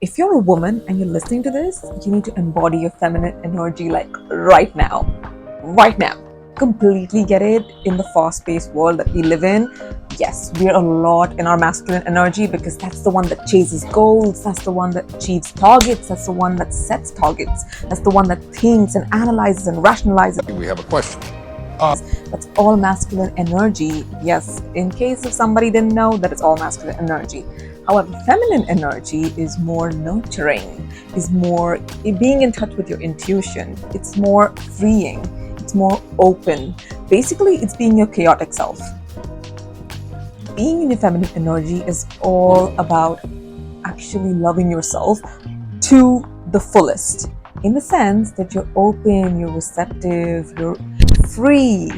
If you're a woman and you're listening to this, you need to embody your feminine energy like right now. Right now. Completely get it in the fast-paced world that we live in. Yes, we're a lot in our masculine energy because that's the one that chases goals, that's the one that achieves targets, that's the one that sets targets, that's the one that thinks and analyzes and rationalizes. We have a question. That's all masculine energy. Yes, in case if somebody didn't know, that it's all masculine energy. However, feminine energy is more nurturing, is more being in touch with your intuition. It's more freeing, it's more open. Basically, it's being your chaotic self. Being in your feminine energy is all about actually loving yourself to the fullest, in the sense that you're open, you're receptive, you're free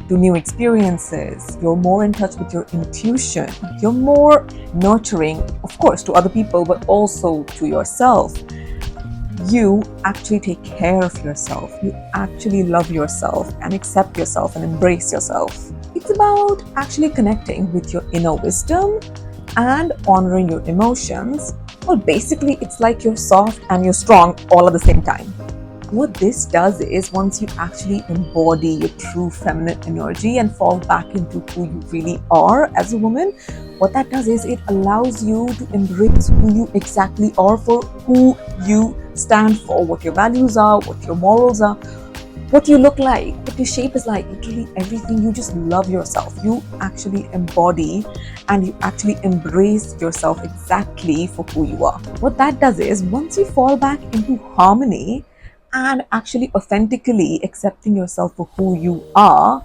to new experiences, you're more in touch with your intuition, you're more nurturing, of course, to other people, but also to yourself. You actually take care of yourself, you actually love yourself and accept yourself and embrace yourself. It's about actually connecting with your inner wisdom and honoring your emotions. Well, basically, it's like you're soft and you're strong all at the same time. What this does is, once you actually embody your true feminine energy and fall back into who you really are as a woman, what that does is it allows you to embrace who you exactly are, for who you stand for, what your values are, what your morals are, what you look like, what your shape is like, literally everything. You just love yourself. You actually embody and you actually embrace yourself exactly for who you are. What that does is, once you fall back into harmony and actually authentically accepting yourself for who you are,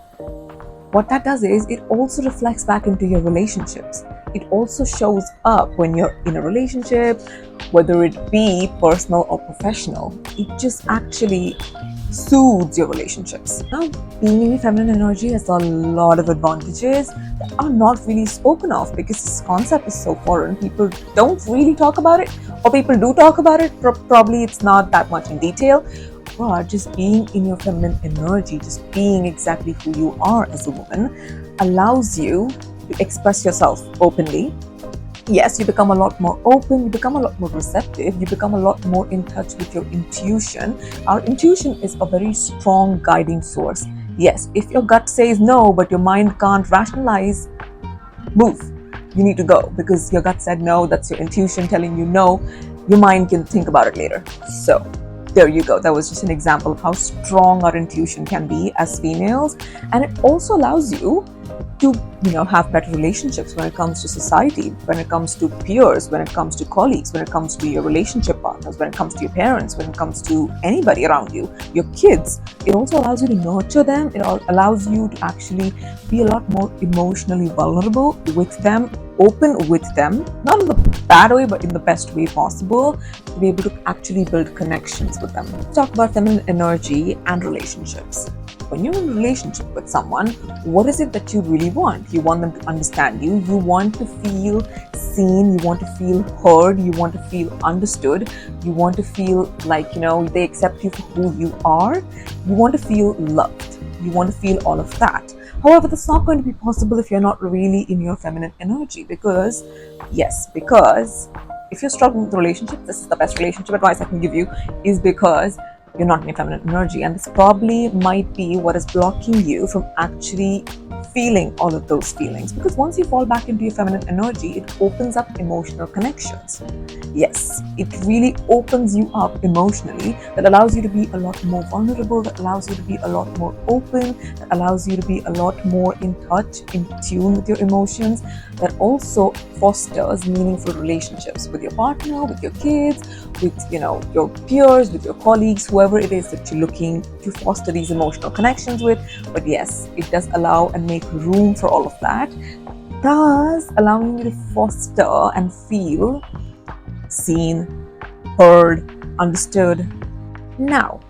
what that does is it also reflects back into your relationships. It also shows up when you're in a relationship, whether it be personal or professional. It just actually soothes your relationships. Now, being in your feminine energy has a lot of advantages that are not really spoken of because this concept is so foreign. People don't really talk about it, or people do talk about it, probably it's not that much in detail. But just being in your feminine energy, just being exactly who you are as a woman, allows you to express yourself openly. Yes, you become a lot more open, you become a lot more receptive, you become a lot more in touch with your intuition. Our intuition is a very strong guiding source. Yes, if your gut says no, but your mind can't rationalize, move. You need to go because your gut said no, that's your intuition telling you no. Your mind can think about it later. So, there you go. That was just an example of how strong our intuition can be as females. And it also allows you to have better relationships when it comes to society, when it comes to peers, when it comes to colleagues, when it comes to your relationship partners, when it comes to your parents, when it comes to anybody around you, your kids. It also allows you to nurture them. It allows you to actually be a lot more emotionally vulnerable with them, open with them, not in the bad way but in the best way possible, to be able to actually build connections with them. Let's talk about feminine energy and relationships. When you're in a relationship with someone, what is it that you really want? You want them to understand you. You want to feel seen. You want to feel heard. You want to feel understood. You want to feel like, they accept you for who you are. You want to feel loved. You want to feel all of that. However, that's not going to be possible if you're not really in your feminine energy because if you're struggling with the relationship, this is the best relationship advice I can give you, is because you're not in your feminine energy, and this probably might be what is blocking you from actually feeling all of those feelings. Because once you fall back into your feminine energy, it opens up emotional connections. Yes, it really opens you up emotionally. That allows you to be a lot more vulnerable, that allows you to be a lot more open, that allows you to be a lot more in touch, in tune with your emotions, that also fosters meaningful relationships with your partner, with your kids, with your peers, with your colleagues, whoever it is that you're looking to foster these emotional connections with. But yes, it does allow and make room for all of that, thus allowing you to foster and feel seen, heard, understood. Now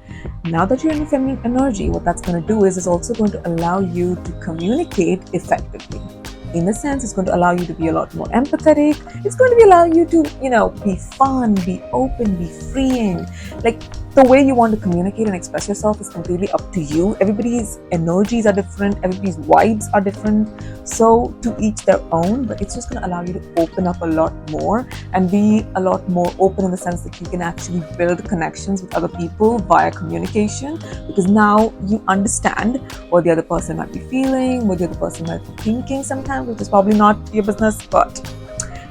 that you're in your feminine energy, what that's going to do is it's also going to allow you to communicate effectively. In a sense, it's going to allow you to be a lot more empathetic. It's going to allow you to, be fun, be open, be freeing. Like, the way you want to communicate and express yourself is completely up to you. Everybody's energies are different, everybody's vibes are different. So to each their own, but it's just going to allow you to open up a lot more and be a lot more open in the sense that you can actually build connections with other people via communication, because now you understand what the other person might be feeling, what the other person might be thinking sometimes, which is probably not your business, but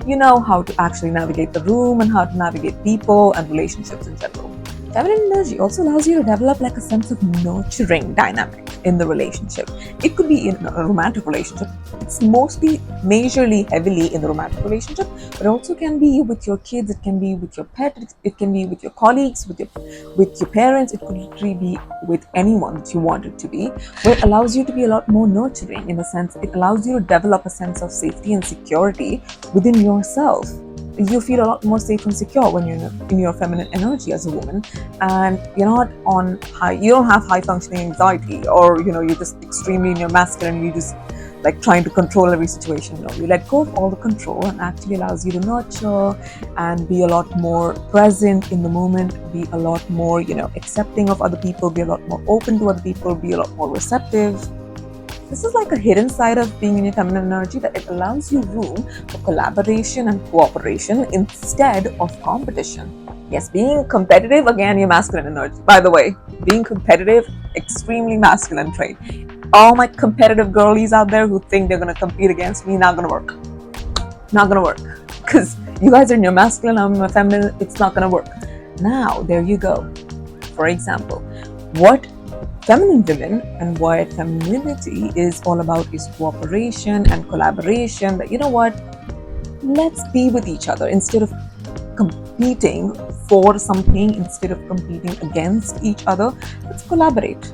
you know how to actually navigate the room and how to navigate people and relationships in general. Feminine energy also allows you to develop like a sense of nurturing dynamic in the relationship. It could be in a romantic relationship. It's mostly majorly heavily in the romantic relationship, but it also can be with your kids, it can be with your pet, it can be with your colleagues, with your parents. It could literally be with anyone that you want it to be, where it allows you to be a lot more nurturing in the sense it allows you to develop a sense of safety and security within yourself. You feel a lot more safe and secure when you're in your feminine energy as a woman, and you're not on high, you don't have high functioning anxiety, or you're just extremely in your masculine, you just like trying to control every situation. No, you let go of all the control, and actually allows you to nurture and be a lot more present in the moment, be a lot more accepting of other people, be a lot more open to other people, be a lot more receptive. This is like a hidden side of being in your feminine energy, that it allows you room for collaboration and cooperation instead of competition. Yes, being competitive, again, your masculine energy. By the way, being competitive, extremely masculine trait. All my competitive girlies out there who think they're going to compete against me, not going to work. Not going to work. Because you guys are in your masculine, I'm in my feminine, it's not going to work. Now, there you go. For example, what feminine women and what femininity is all about is cooperation and collaboration. That let's be with each other instead of competing for something, instead of competing against each other. Let's collaborate.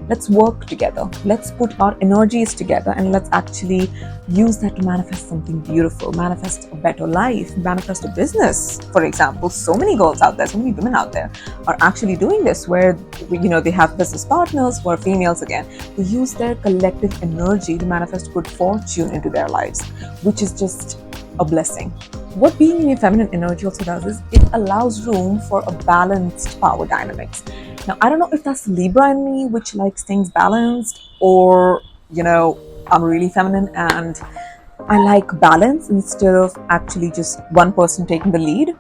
Let's work together. Let's put our energies together, and let's actually use that to manifest something beautiful, manifest a better life, manifest a business. For example, so many girls out there, so many women out there are actually doing this, where they have business partners who are females. Again, they use their collective energy to manifest good fortune into their lives, which is just a blessing. What being in your feminine energy also does is it allows room for a balanced power dynamics. Now, I don't know if that's Libra in me, which likes things balanced, or I'm really feminine and I like balance instead of actually just one person taking the lead.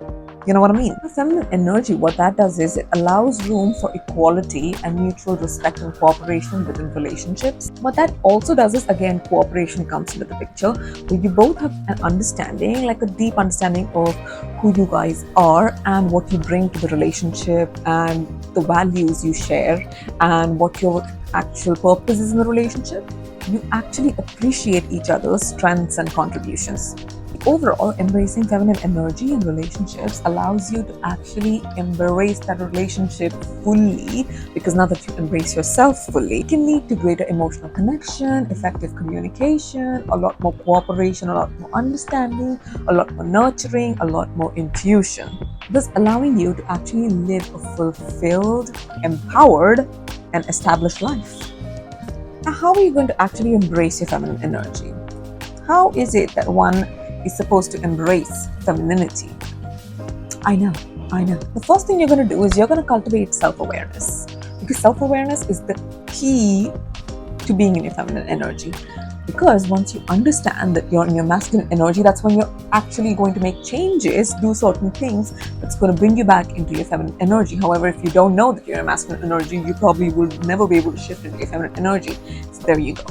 You know what I mean? The feminine energy, what that does is it allows room for equality and mutual respect and cooperation within relationships. What that also does is, again, cooperation comes into the picture, where you both have an understanding, like a deep understanding of who you guys are and what you bring to the relationship and the values you share and what your actual purpose is in the relationship. You actually appreciate each other's strengths and contributions. Overall, embracing feminine energy in relationships allows you to actually embrace that relationship fully, because now that you embrace yourself fully, it can lead to greater emotional connection, effective communication, a lot more cooperation, a lot more understanding, a lot more nurturing, a lot more intuition. Thus allowing you to actually live a fulfilled, empowered, and established life. Now, how are you going to actually embrace your feminine energy? How is it that one is supposed to embrace femininity? I know. The first thing you're going to do is you're going to cultivate self-awareness, because self-awareness is the key to being in your feminine energy. Because once you understand that you're in your masculine energy, that's when you're actually going to make changes, do certain things that's going to bring you back into your feminine energy. However, if you don't know that you're in masculine energy, you probably will never be able to shift into your feminine energy. So there you go.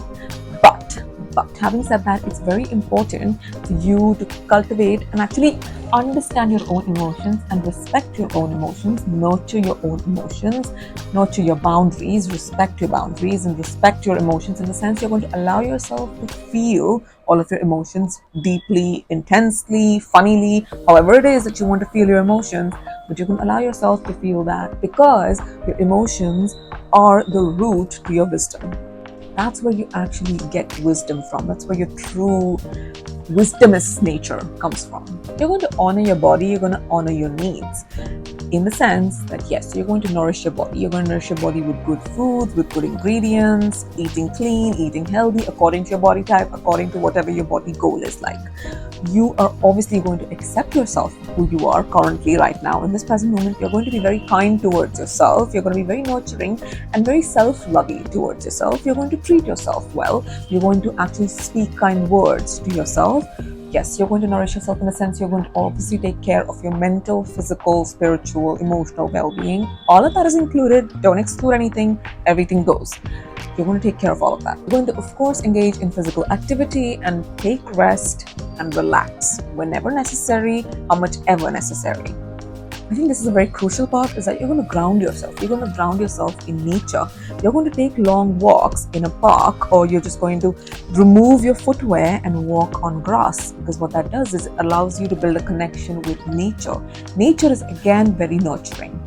But having said that, it's very important for you to cultivate and actually understand your own emotions and respect your own emotions, nurture your own emotions, nurture your boundaries, respect your boundaries, and respect your emotions, in the sense you're going to allow yourself to feel all of your emotions deeply, intensely, funnily, however it is that you want to feel your emotions. But you can allow yourself to feel that, because your emotions are the root to your wisdom. That's where you actually get wisdom from. That's where your true wisdomous nature comes from. You're going to honor your body, you're going to honor your needs. in the sense that yes, you're going to nourish your body. You're going to nourish your body with good foods, with good ingredients, eating clean, eating healthy, according to your body type, according to whatever your body goal is like. You are obviously going to accept yourself, who you are currently right now. In this present moment, you're going to be very kind towards yourself. You're going to be very nurturing and very self-loving towards yourself. You're going to treat yourself well. You're going to actually speak kind words to yourself. Yes, you're going to nourish yourself in a sense. You're going to obviously take care of your mental, physical, spiritual, emotional well-being. All of that is included. Don't exclude anything. Everything goes. You're going to take care of all of that. You're going to, of course, engage in physical activity and take rest and relax whenever necessary, how much ever necessary. I think this is a very crucial part, is that you're going to ground yourself. You're going to ground yourself in nature. You're going to take long walks in a park, or you're just going to remove your footwear and walk on grass, because what that does is it allows you to build a connection with nature. Nature is again very nurturing,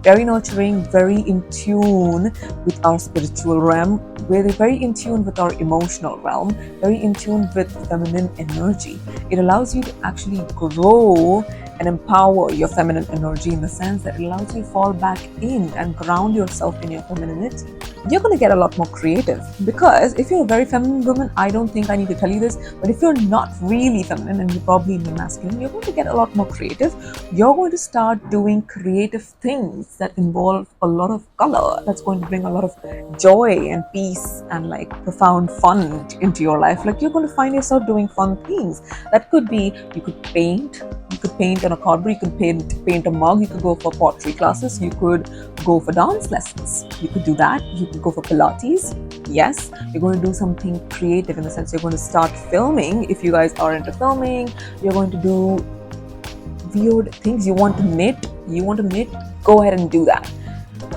very in tune with our spiritual realm. We're very in tune with our emotional realm, very in tune with feminine energy. It allows you to actually grow and empower your feminine energy in the sense that it allows you to fall back in and ground yourself in your femininity. You're going to get a lot more creative, because if you're a very feminine woman, I don't think I need to tell you this, but if you're not really feminine and you're probably masculine, you're going to get a lot more creative. You're going to start doing creative things that involve a lot of color. That's going to bring a lot of joy and peace and like profound fun into your life. Like, you're going to find yourself doing fun things. That could be, you could paint on a cardboard, you could paint a mug, you could go for pottery classes, you could go for dance lessons, you could do that, you could go for Pilates. Yes, you're going to do something creative in the sense you're going to start filming. If you guys are into filming, you're going to do weird things. You want to knit, go ahead and do that.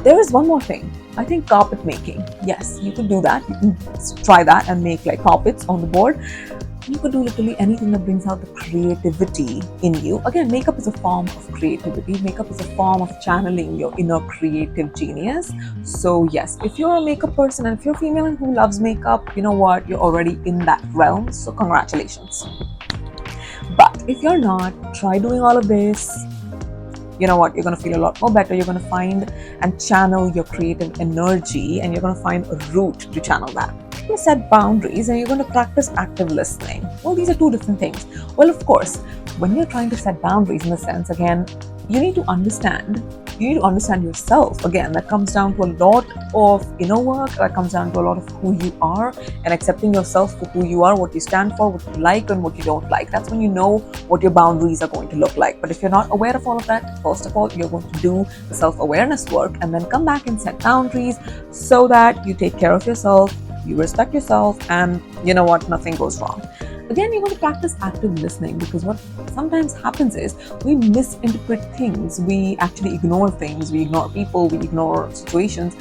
There is one more thing. I think carpet making. Yes, you could do that. You can try that and make like carpets on the board. You could do literally anything that brings out the creativity in you. Again, makeup is a form of creativity. Makeup is a form of channeling your inner creative genius. So yes, if you're a makeup person and if you're female and who loves makeup, you know what? You're already in that realm. So congratulations. But if you're not, try doing all of this. You know what? You're going to feel a lot more better. You're going to find and channel your creative energy, and you're going to find a route to channel that. You're going to set boundaries, and you're going to practice active listening. Well, these are two different things. Well, of course, when you're trying to set boundaries in the sense, again, you need to understand yourself. Again, that comes down to a lot of inner work. That comes down to a lot of who you are and accepting yourself for who you are, what you stand for, what you like and what you don't like. That's when you know what your boundaries are going to look like. But if you're not aware of all of that, first of all, you're going to do the self-awareness work and then come back and set boundaries so that you take care of yourself, you respect yourself, and you know what, nothing goes wrong. Again, you're going to practice active listening, because what sometimes happens is we misinterpret things. We actually ignore things. We ignore people. We ignore situations.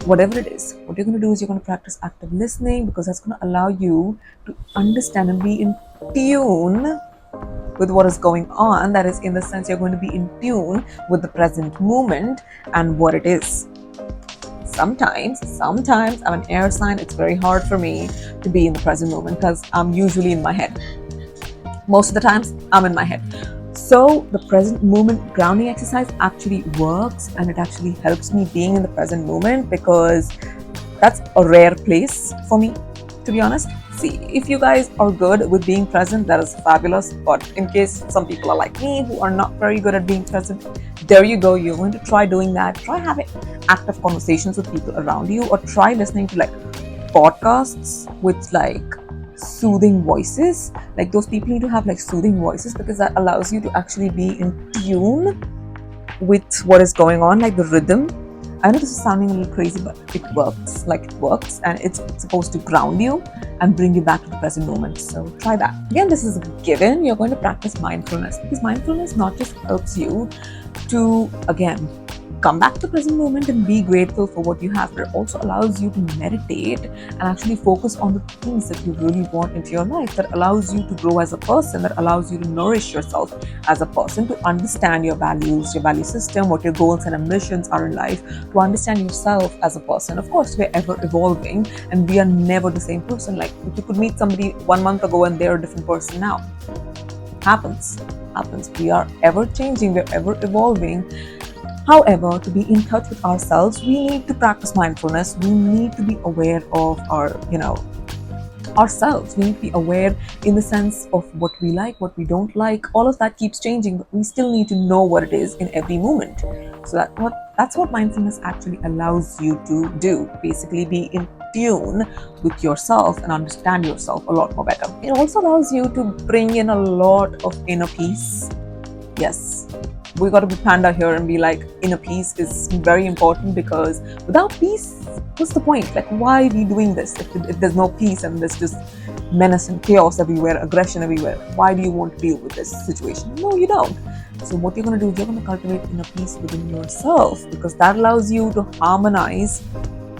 Whatever it is, what you're going to do is you're going to practice active listening, because that's going to allow you to understand and be in tune with what is going on. That is, in the sense, you're going to be in tune with the present moment and what it is. Sometimes I'm an air sign. It's very hard for me to be in the present moment because I'm usually in my head. Most of the times I'm in my head. So the present moment grounding exercise actually works, and it actually helps me being in the present moment, because that's a rare place for me, to be honest. See, if you guys are good with being present, that is fabulous. But in case some people are like me who are not very good at being present, there you go. You're going to try doing that. Try having active conversations with people around you, or try listening to like podcasts with like soothing voices. Like, those people need to have like soothing voices, because that allows you to actually be in tune with what is going on, like the rhythm. I know this is sounding a little crazy, but it works. Like, it works, and it's supposed to ground you and bring you back to the present moment. So try that. Again, this is a given. You're going to practice mindfulness, because mindfulness not just helps you to, again, come back to the present moment and be grateful for what you have, but it also allows you to meditate and actually focus on the things that you really want into your life, that allows you to grow as a person, that allows you to nourish yourself as a person, to understand your values, your value system, what your goals and ambitions are in life, to understand yourself as a person. Of course, we're ever evolving, and we are never the same person. Like, you could meet somebody 1 month ago and they're a different person now. Happens. We are ever changing, we're ever evolving. However, to be in touch with ourselves, we need to practice mindfulness. We need to be aware of ourselves. We need to be aware in the sense of what we like, what we don't like. All of that keeps changing, but we still need to know what it is in every moment. So that's what mindfulness actually allows you to do. Basically, be in tune with yourself and understand yourself a lot more better. It also allows you to bring in a lot of inner peace. Yes, we got to be panda here and be like, inner peace is very important, because without peace, what's the point? Like, why are we doing this if there's no peace and there's just menace and chaos everywhere, aggression everywhere? Why do you want to deal with this situation? No, you don't. So what you're going to do is you're going to cultivate inner peace within yourself, because that allows you to harmonize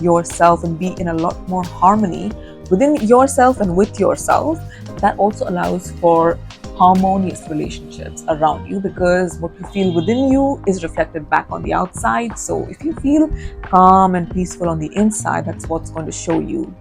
yourself and be in a lot more harmony within yourself and with yourself. That also allows for harmonious relationships around you, because what you feel within you is reflected back on the outside. So if you feel calm and peaceful on the inside, that's what's going to show you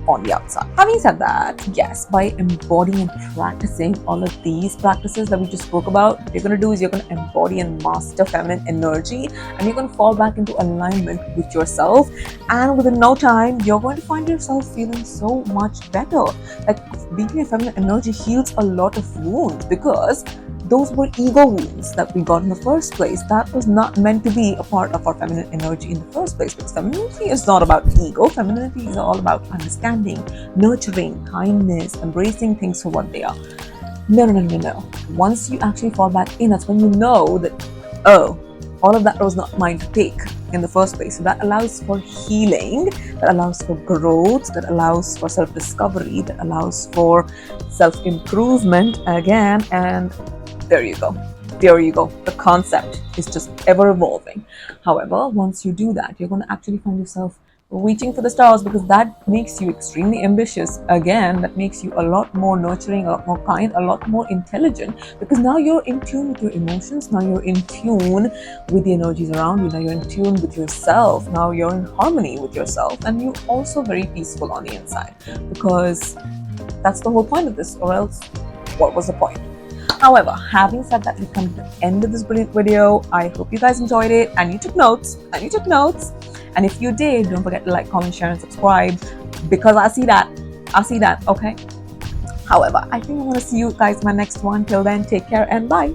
on the outside. Having said that, yes, by embodying and practicing all of these practices that we just spoke about, what you're going to do is you're going to embody and master feminine energy, and you're going to fall back into alignment with yourself. And within no time, you're going to find yourself feeling so much better. Like, being a feminine energy heals a lot of wounds, because those were ego wounds that we got in the first place. That was not meant to be a part of our feminine energy in the first place, because femininity is not about ego. Femininity is all about understanding, nurturing, kindness, embracing things for what they are. No. Once you actually fall back in, that's when you know that, oh, all of that was not mine to take in the first place. So that allows for healing, that allows for growth, that allows for self-discovery, that allows for self-improvement again. And there you go. The concept is just ever evolving. However, once you do that, you're going to actually find yourself reaching for the stars, because that makes you extremely ambitious. Again, that makes you a lot more nurturing, a lot more kind, a lot more intelligent, because now you're in tune with your emotions. Now you're in tune with the energies around you. Now you're in tune with yourself. Now you're in harmony with yourself, and you're also very peaceful on the inside, because that's the whole point of this, or else what was the point? However, having said that, we've come to the end of this brilliant video. I hope you guys enjoyed it and you took notes. And if you did, don't forget to like, comment, share, and subscribe, because I see that, okay? However, I think I'm going to see you guys in my next one. Till then, take care and bye.